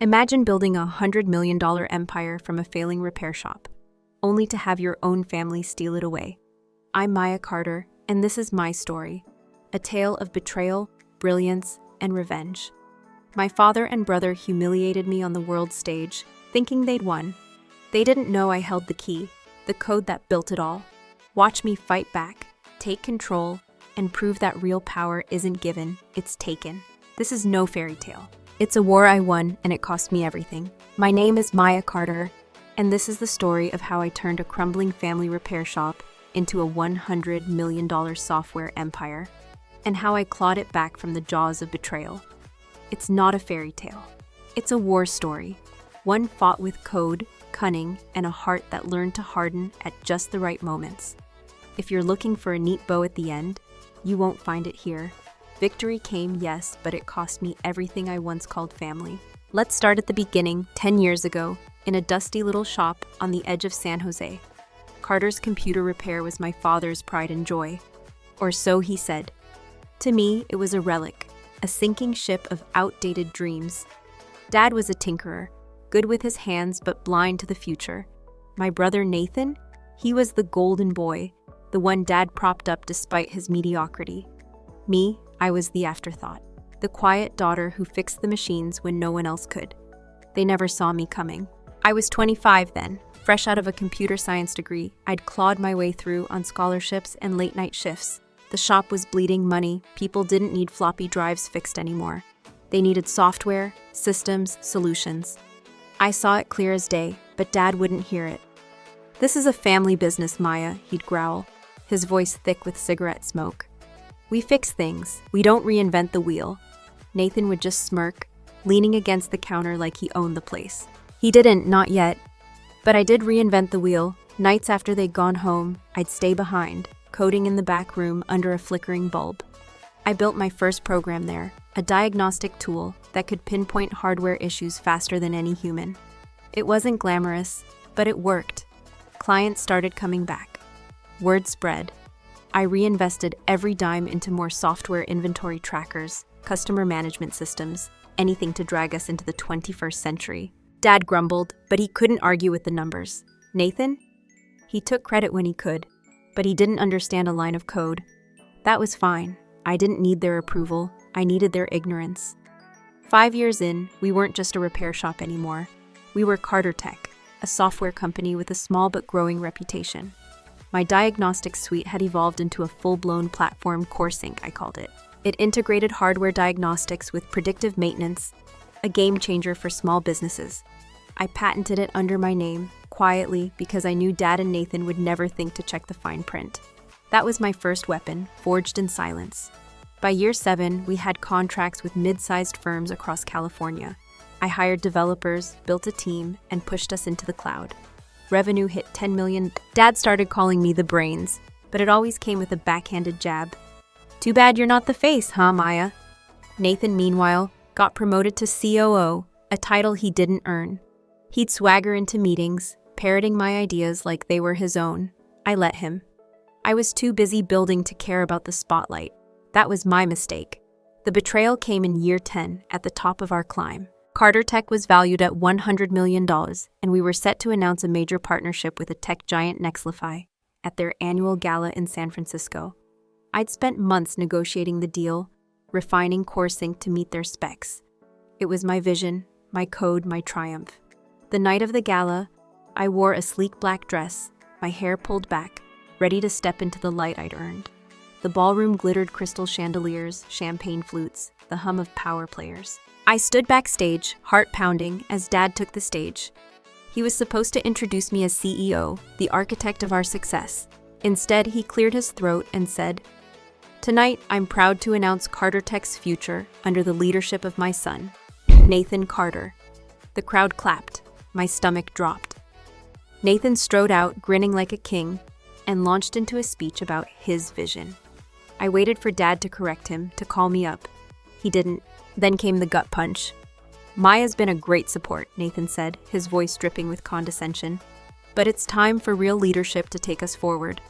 Imagine building a $100 million empire from a failing repair shop, only to have your own family steal it away. I'm Maya Carter, and this is my story, a tale of betrayal, brilliance, and revenge. My father and brother humiliated me on the world stage, thinking they'd won. They didn't know I held the key, the code that built it all. Watch me fight back, take control, and prove that real power isn't given, it's taken. This is no fairy tale. It's a war I won, and it cost me everything. My name is Maya Carter, and this is the story of how I turned a crumbling family repair shop into a $100 million software empire, and how I clawed it back from the jaws of betrayal. It's not a fairy tale. It's a war story, one fought with code, cunning, and a heart that learned to harden at just the right moments. If you're looking for a neat bow at the end, you won't find it here. Victory came, yes, but it cost me everything I once called family. Let's start at the beginning, 10 years ago, in a dusty little shop on the edge of San Jose. Carter's computer repair was my father's pride and joy. Or so he said. To me, it was a relic, a sinking ship of outdated dreams. Dad was a tinkerer, good with his hands but blind to the future. My brother Nathan, he was the golden boy, the one Dad propped up despite his mediocrity. Me, I was the afterthought, the quiet daughter who fixed the machines when no one else could. They never saw me coming. I was 25 then, fresh out of a computer science degree. I'd clawed my way through on scholarships and late-night shifts. The shop was bleeding money. People didn't need floppy drives fixed anymore. They needed software, systems, solutions. I saw it clear as day, but Dad wouldn't hear it. This is a family business, Maya, he'd growl, his voice thick with cigarette smoke. We fix things, we don't reinvent the wheel. Nathan would just smirk, leaning against the counter like he owned the place. He didn't, not yet. But I did reinvent the wheel. Nights after they'd gone home, I'd stay behind, coding in the back room under a flickering bulb. I built my first program there, a diagnostic tool that could pinpoint hardware issues faster than any human. It wasn't glamorous, but it worked. Clients started coming back. Word spread. I reinvested every dime into more software inventory trackers, customer management systems, anything to drag us into the 21st century. Dad grumbled, but he couldn't argue with the numbers. Nathan? He took credit when he could, but he didn't understand a line of code. That was fine. I didn't need their approval. I needed their ignorance. 5 years in, we weren't just a repair shop anymore. We were Carter Tech, a software company with a small but growing reputation. My diagnostic suite had evolved into a full-blown platform, CoreSync, I called it. It integrated hardware diagnostics with predictive maintenance, a game changer for small businesses. I patented it under my name, quietly, because I knew Dad and Nathan would never think to check the fine print. That was my first weapon, forged in silence. By year 7, we had contracts with mid-sized firms across California. I hired developers, built a team, and pushed us into the cloud. Revenue hit 10 million. Dad started calling me the brains, but it always came with a backhanded jab. Too bad you're not the face, huh, Maya? Nathan, meanwhile, got promoted to COO, a title he didn't earn. He'd swagger into meetings, parroting my ideas like they were his own. I let him. I was too busy building to care about the spotlight. That was my mistake. The betrayal came in year 10, at the top of our climb. Carter Tech was valued at $100 million, and we were set to announce a major partnership with a tech giant Nexlify at their annual gala in San Francisco. I'd spent months negotiating the deal, refining CoreSync to meet their specs. It was my vision, my code, my triumph. The night of the gala, I wore a sleek black dress, my hair pulled back, ready to step into the light I'd earned. The ballroom glittered crystal chandeliers, champagne flutes, the hum of power players. I stood backstage, heart pounding, as Dad took the stage. He was supposed to introduce me as CEO, the architect of our success. Instead, he cleared his throat and said, "Tonight, I'm proud to announce Carter Tech's future under the leadership of my son, Nathan Carter." The crowd clapped. My stomach dropped. Nathan strode out, grinning like a king, and launched into a speech about his vision. I waited for Dad to correct him, to call me up. He didn't. Then came the gut punch. "Maya's been a great support," Nathan said, his voice dripping with condescension. "But it's time for real leadership to take us forward."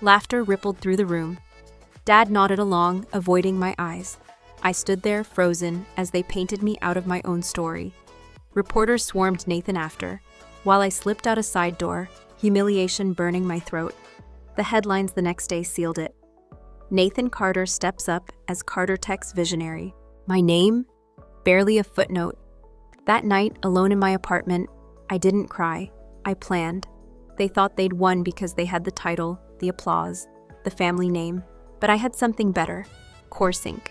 Laughter rippled through the room. Dad nodded along, avoiding my eyes. I stood there, frozen, as they painted me out of my own story. Reporters swarmed Nathan after, while I slipped out a side door, humiliation burning my throat. The headlines the next day sealed it. Nathan Carter steps up as Carter Tech's visionary. My name? Barely a footnote. That night, alone in my apartment, I didn't cry. I planned. They thought they'd won because they had the title, the applause, the family name. But I had something better. CoreSync.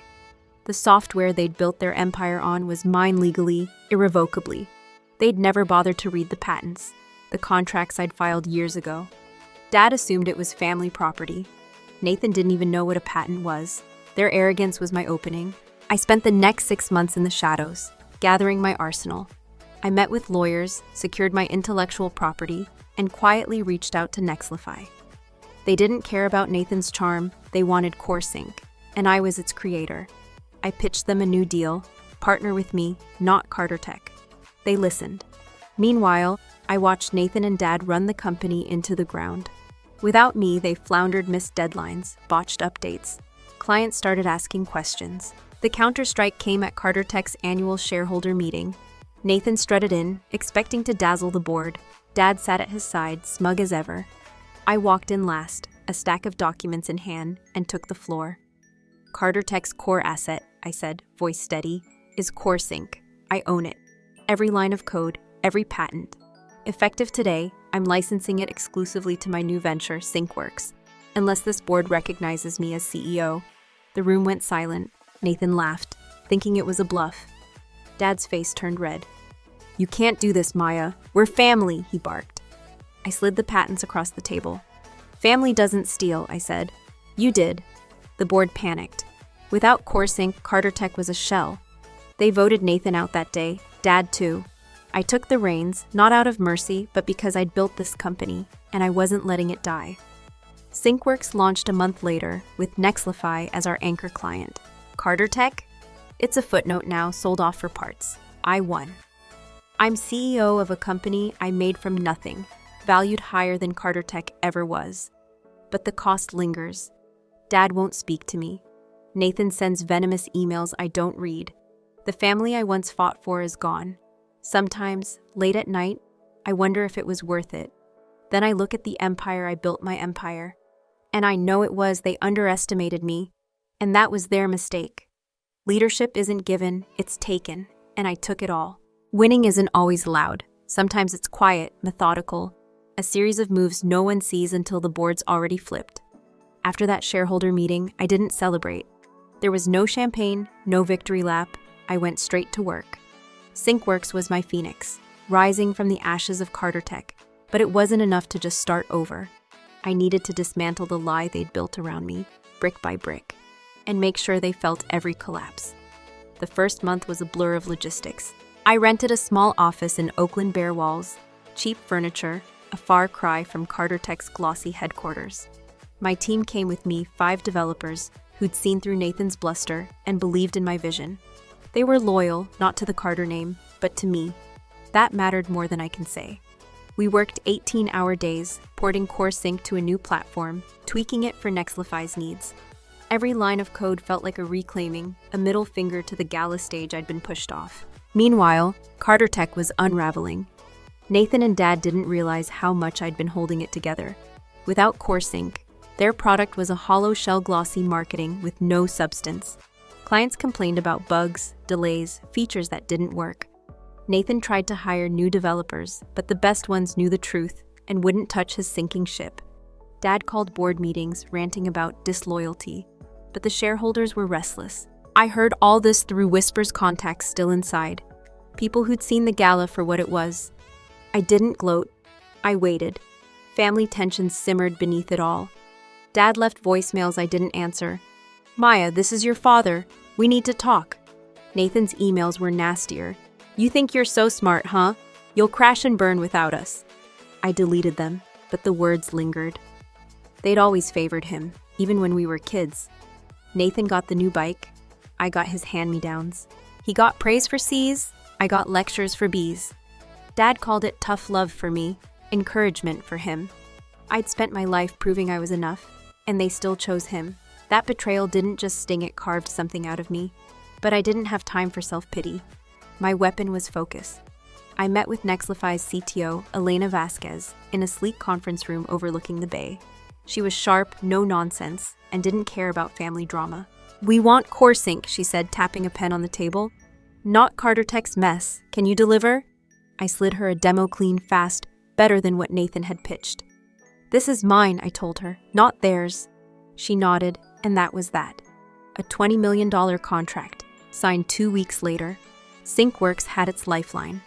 The software they'd built their empire on was mine legally, irrevocably. They'd never bothered to read the patents, the contracts I'd filed years ago. Dad assumed it was family property. Nathan didn't even know what a patent was. Their arrogance was my opening. I spent the next 6 months in the shadows, gathering my arsenal. I met with lawyers, secured my intellectual property, and quietly reached out to Nexlify. They didn't care about Nathan's charm, they wanted CoreSync, and I was its creator. I pitched them a new deal, partner with me, not Carter Tech. They listened. Meanwhile, I watched Nathan and Dad run the company into the ground. Without me, they floundered, missed deadlines, botched updates. Clients started asking questions. The counterstrike came at Carter Tech's annual shareholder meeting. Nathan strutted in, expecting to dazzle the board. Dad sat at his side, smug as ever. I walked in last, a stack of documents in hand, and took the floor. Carter Tech's core asset, I said, voice steady, is CoreSync. I own it. Every line of code, every patent. Effective today, I'm licensing it exclusively to my new venture, SyncWorks. Unless this board recognizes me as CEO. The room went silent. Nathan laughed, thinking it was a bluff. Dad's face turned red. You can't do this, Maya. We're family, he barked. I slid the patents across the table. Family doesn't steal, I said. You did. The board panicked. Without CoreSync, Carter Tech was a shell. They voted Nathan out that day, Dad too. I took the reins, not out of mercy, but because I'd built this company, and I wasn't letting it die. SyncWorks launched a month later, with Nexlify as our anchor client. Carter Tech? It's a footnote now, sold off for parts. I won. I'm CEO of a company I made from nothing, valued higher than Carter Tech ever was. But the cost lingers. Dad won't speak to me. Nathan sends venomous emails I don't read. The family I once fought for is gone. Sometimes, late at night, I wonder if it was worth it. Then I look at the empire I built my empire. And I know it was. They underestimated me. And that was their mistake. Leadership isn't given, it's taken. And I took it all. Winning isn't always loud. Sometimes it's quiet, methodical. A series of moves no one sees until the board's already flipped. After that shareholder meeting, I didn't celebrate. There was no champagne, no victory lap. I went straight to work. SyncWorks was my phoenix, rising from the ashes of Carter Tech. But it wasn't enough to just start over. I needed to dismantle the lie they'd built around me, brick by brick, and make sure they felt every collapse. The first month was a blur of logistics. I rented a small office in Oakland bare walls, cheap furniture, a far cry from Carter Tech's glossy headquarters. My team came with me, 5 developers who'd seen through Nathan's bluster and believed in my vision. They were loyal, not to the Carter name, but to me. That mattered more than I can say. We worked 18-hour days, porting CoreSync to a new platform, tweaking it for Nexlify's needs. Every line of code felt like a reclaiming, a middle finger to the gala stage I'd been pushed off. Meanwhile, Carter Tech was unraveling. Nathan and Dad didn't realize how much I'd been holding it together. Without CoreSync, their product was a hollow shell glossy marketing with no substance. Clients complained about bugs, delays, features that didn't work. Nathan tried to hire new developers, but the best ones knew the truth and wouldn't touch his sinking ship. Dad called board meetings, ranting about disloyalty, but the shareholders were restless. I heard all this through whispers, contacts still inside. People who'd seen the gala for what it was. I didn't gloat. I waited. Family tensions simmered beneath it all. Dad left voicemails I didn't answer. Maya, this is your father. We need to talk. Nathan's emails were nastier. You think you're so smart, huh? You'll crash and burn without us. I deleted them, but the words lingered. They'd always favored him, even when we were kids. Nathan got the new bike. I got his hand-me-downs. He got praise for C's. I got lectures for B's. Dad called it tough love for me, encouragement for him. I'd spent my life proving I was enough, and they still chose him. That betrayal didn't just sting, it carved something out of me. But I didn't have time for self-pity. My weapon was focus. I met with Nexlify's CTO, Elena Vasquez, in a sleek conference room overlooking the bay. She was sharp, no nonsense, and didn't care about family drama. "We want CoreSync," she said, tapping a pen on the table. "Not Carter Tech's mess. Can you deliver?" I slid her a demo clean fast, better than what Nathan had pitched. "This is mine," I told her, "not theirs." She nodded, and that was that. A $20 million contract, signed 2 weeks later. SyncWorks had its lifeline.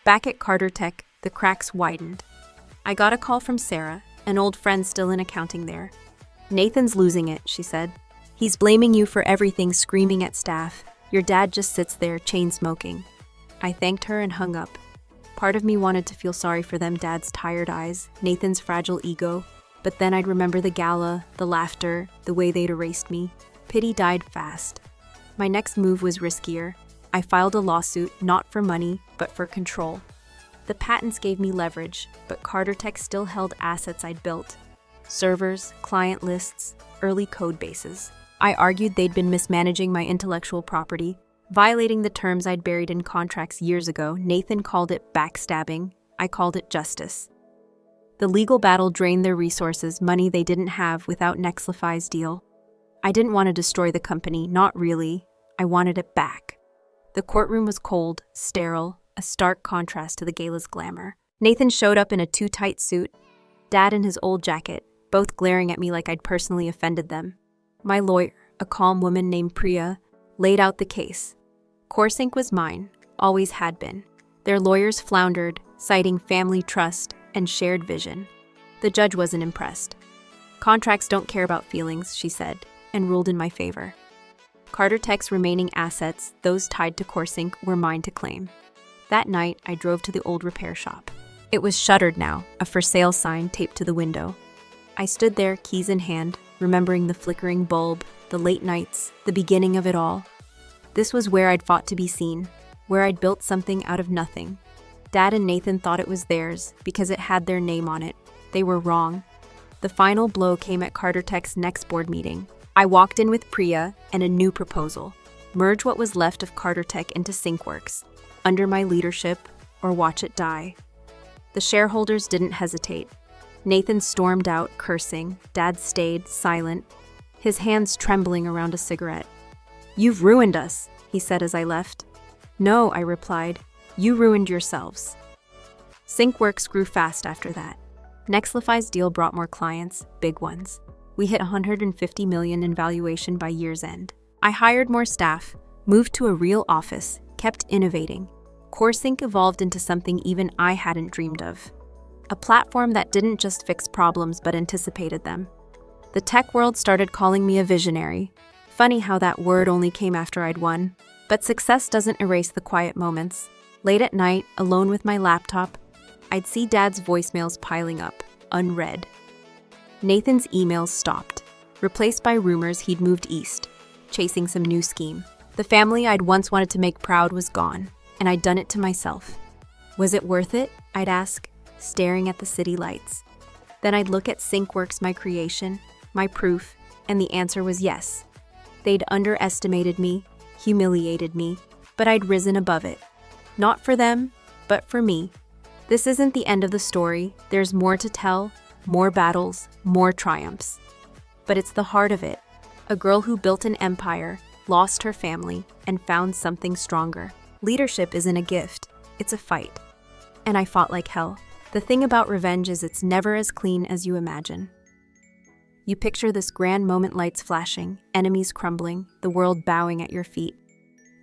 Back at Carter Tech, the cracks widened. I got a call from Sarah, an old friend still in accounting there. "Nathan's losing it," she said. "He's blaming you for everything, screaming at staff. Your dad just sits there, chain smoking." I thanked her and hung up. Part of me wanted to feel sorry for them, Dad's tired eyes, Nathan's fragile ego, but then I'd remember the gala, the laughter, the way they'd erased me. Pity died fast. My next move was riskier. I filed a lawsuit, not for money, but for control. The patents gave me leverage, but Carter Tech still held assets I'd built. Servers, client lists, early code bases. I argued they'd been mismanaging my intellectual property, violating the terms I'd buried in contracts years ago. Nathan called it backstabbing. I called it justice. The legal battle drained their resources, money they didn't have without Nexlify's deal. I didn't want to destroy the company, not really. I wanted it back. The courtroom was cold, sterile, a stark contrast to the gala's glamour. Nathan showed up in a too-tight suit, Dad in his old jacket, both glaring at me like I'd personally offended them. My lawyer, a calm woman named Priya, laid out the case. CoreSync was mine, always had been. Their lawyers floundered, citing family trust and shared vision. The judge wasn't impressed. "Contracts don't care about feelings," she said, and ruled in my favor. Carter Tech's remaining assets, those tied to CoreSync, were mine to claim. That night, I drove to the old repair shop. It was shuttered now, a for sale sign taped to the window. I stood there, keys in hand, remembering the flickering bulb, the late nights, the beginning of it all. This was where I'd fought to be seen, where I'd built something out of nothing. Dad and Nathan thought it was theirs because it had their name on it. They were wrong. The final blow came at Carter Tech's next board meeting. I walked in with Priya and a new proposal. Merge what was left of Carter Tech into SyncWorks, under my leadership, or watch it die. The shareholders didn't hesitate. Nathan stormed out, cursing. Dad stayed, silent, his hands trembling around a cigarette. "You've ruined us," he said as I left. "No," I replied. "You ruined yourselves." SyncWorks grew fast after that. Nexlify's deal brought more clients, big ones. We hit $150 million in valuation by year's end. I hired more staff, moved to a real office, kept innovating. CoreSync evolved into something even I hadn't dreamed of. A platform that didn't just fix problems but anticipated them. The tech world started calling me a visionary. Funny how that word only came after I'd won. But success doesn't erase the quiet moments. Late at night, alone with my laptop, I'd see Dad's voicemails piling up, unread. Nathan's emails stopped, replaced by rumors he'd moved east, chasing some new scheme. The family I'd once wanted to make proud was gone, and I'd done it to myself. Was it worth it? I'd ask, staring at the city lights. Then I'd look at SyncWorks, my creation, my proof, and the answer was yes. They'd underestimated me, humiliated me, but I'd risen above it. Not for them, but for me. This isn't the end of the story. There's more to tell, more battles, more triumphs. But it's the heart of it. A girl who built an empire, lost her family, and found something stronger. Leadership isn't a gift, it's a fight. And I fought like hell. The thing about revenge is it's never as clean as you imagine. You picture this grand moment, lights flashing, enemies crumbling, the world bowing at your feet.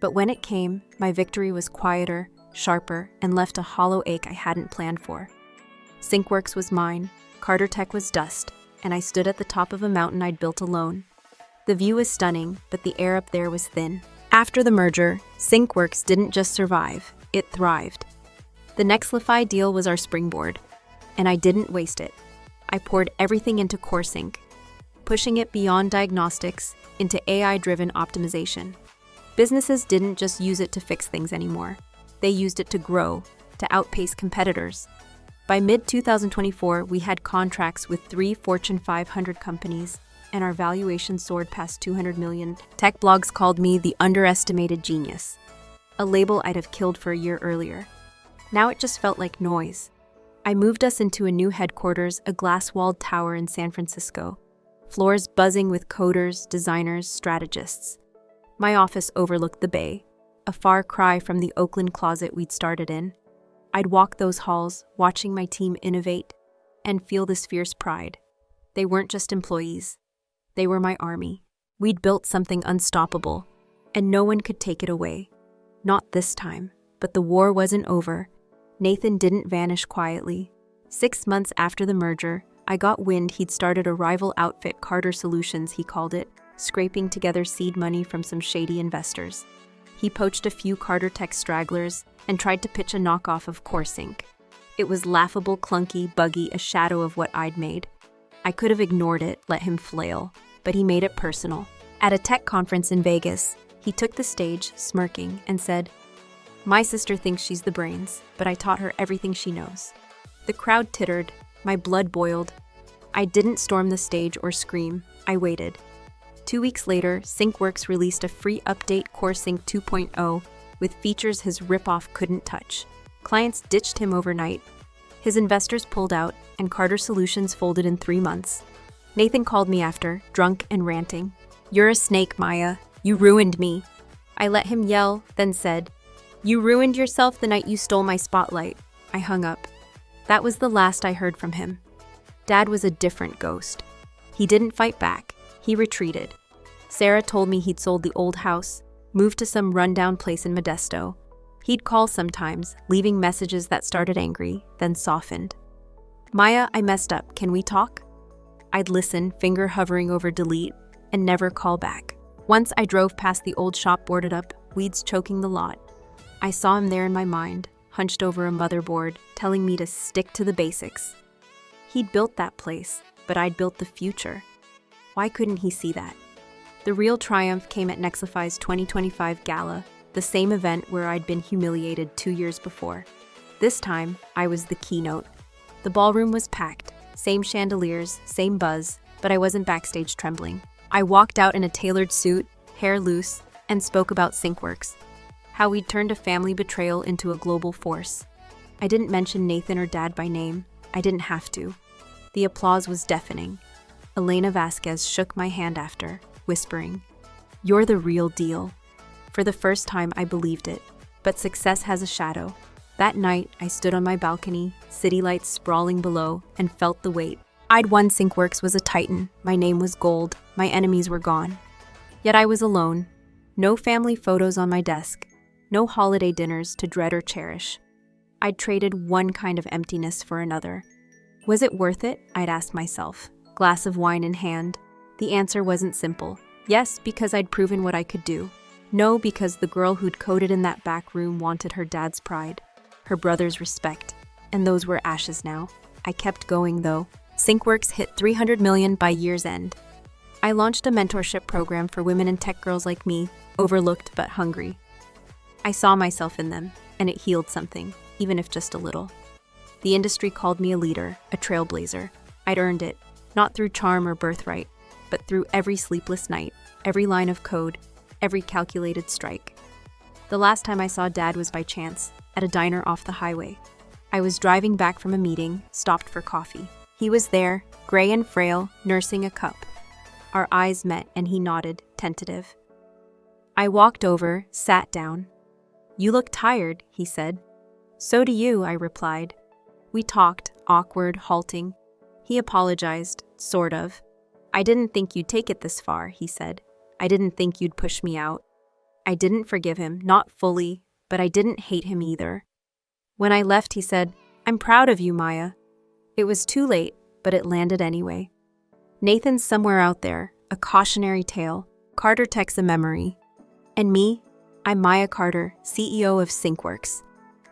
But when it came, my victory was quieter, sharper, and left a hollow ache I hadn't planned for. SyncWorks was mine, Carter Tech was dust, and I stood at the top of a mountain I'd built alone. The view was stunning, but the air up there was thin. After the merger, SyncWorks didn't just survive, it thrived. The Nexlify deal was our springboard, and I didn't waste it. I poured everything into CoreSync, pushing it beyond diagnostics into AI-driven optimization. Businesses didn't just use it to fix things anymore. They used it to grow, to outpace competitors. By mid-2024, we had contracts with 3 Fortune 500 companies, and our valuation soared past $200 million. Tech blogs called me the underestimated genius, a label I'd have killed for a year earlier. Now it just felt like noise. I moved us into a new headquarters, a glass-walled tower in San Francisco. Floors buzzing with coders, designers, strategists. My office overlooked the bay, a far cry from the Oakland closet we'd started in. I'd walk those halls, watching my team innovate, and feel this fierce pride. They weren't just employees. They were my army. We'd built something unstoppable, and no one could take it away. Not this time, but the war wasn't over. Nathan didn't vanish quietly. 6 months after the merger, I got wind he'd started a rival outfit, Carter Solutions, he called it, scraping together seed money from some shady investors. He poached a few Carter Tech stragglers and tried to pitch a knockoff of CoreSync. It was laughable, clunky, buggy, a shadow of what I'd made. I could have ignored it, let him flail, but he made it personal. At a tech conference in Vegas, he took the stage, smirking, and said, "My sister thinks she's the brains, but I taught her everything she knows." The crowd tittered. My blood boiled. I didn't storm the stage or scream. I waited. 2 weeks later, SyncWorks released a free update, CoreSync 2.0, with features his ripoff couldn't touch. Clients ditched him overnight. His investors pulled out, and Carter Solutions folded in 3 months. Nathan called me after, drunk and ranting. "You're a snake, Maya. You ruined me." I let him yell, then said, "You ruined yourself the night you stole my spotlight." I hung up. That was the last I heard from him. Dad was a different ghost. He didn't fight back. He retreated. Sarah told me he'd sold the old house, moved to some rundown place in Modesto. He'd call sometimes, leaving messages that started angry, then softened. "Maya, I messed up. Can we talk?" I'd listen, finger hovering over delete, and never call back. Once I drove past the old shop boarded up, weeds choking the lot. I saw him there in my mind, hunched over a motherboard, telling me to stick to the basics. He'd built that place, but I'd built the future. Why couldn't he see that? The real triumph came at Nexify's 2025 gala, the same event where I'd been humiliated 2 years before. This time, I was the keynote. The ballroom was packed, same chandeliers, same buzz, but I wasn't backstage trembling. I walked out in a tailored suit, hair loose, and spoke about SyncWorks, how we'd turned a family betrayal into a global force. I didn't mention Nathan or Dad by name. I didn't have to. The applause was deafening. Elena Vasquez shook my hand after, whispering, "You're the real deal." For the first time, I believed it. But success has a shadow. That night, I stood on my balcony, city lights sprawling below, and felt the weight. I'd won. SyncWorks was a titan. My name was gold. My enemies were gone. Yet I was alone. No family photos on my desk. No holiday dinners to dread or cherish. I'd traded one kind of emptiness for another. Was it worth it? I'd ask myself, glass of wine in hand. The answer wasn't simple. Yes, because I'd proven what I could do. No, because the girl who'd coded in that back room wanted her dad's pride, her brother's respect, and those were ashes now. I kept going, though. SyncWorks hit 300 million by year's end. I launched a mentorship program for women and tech girls like me, overlooked but hungry. I saw myself in them, and it healed something, even if just a little. The industry called me a leader, a trailblazer. I'd earned it, not through charm or birthright, but through every sleepless night, every line of code, every calculated strike. The last time I saw Dad was by chance, at a diner off the highway. I was driving back from a meeting, stopped for coffee. He was there, gray and frail, nursing a cup. Our eyes met and he nodded, tentative. I walked over, sat down. "You look tired," he said. "So do you," I replied. We talked, awkward, halting. He apologized, sort of. "I didn't think you'd take it this far," he said. "I didn't think you'd push me out." I didn't forgive him, not fully, but I didn't hate him either. When I left, he said, "I'm proud of you, Maya." It was too late, but it landed anyway. Nathan's somewhere out there, a cautionary tale. Carter Tech's a memory. And me? I'm Maya Carter, CEO of SyncWorks.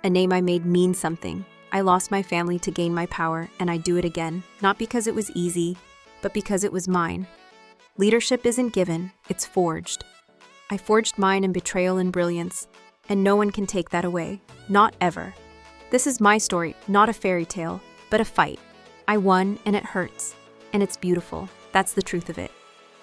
A name I made mean something. I lost my family to gain my power, and I'd do it again, not because it was easy, but because it was mine. Leadership isn't given, it's forged. I forged mine in betrayal and brilliance, and no one can take that away, not ever. This is my story, not a fairy tale, but a fight. I won, and it hurts, and it's beautiful. That's the truth of it.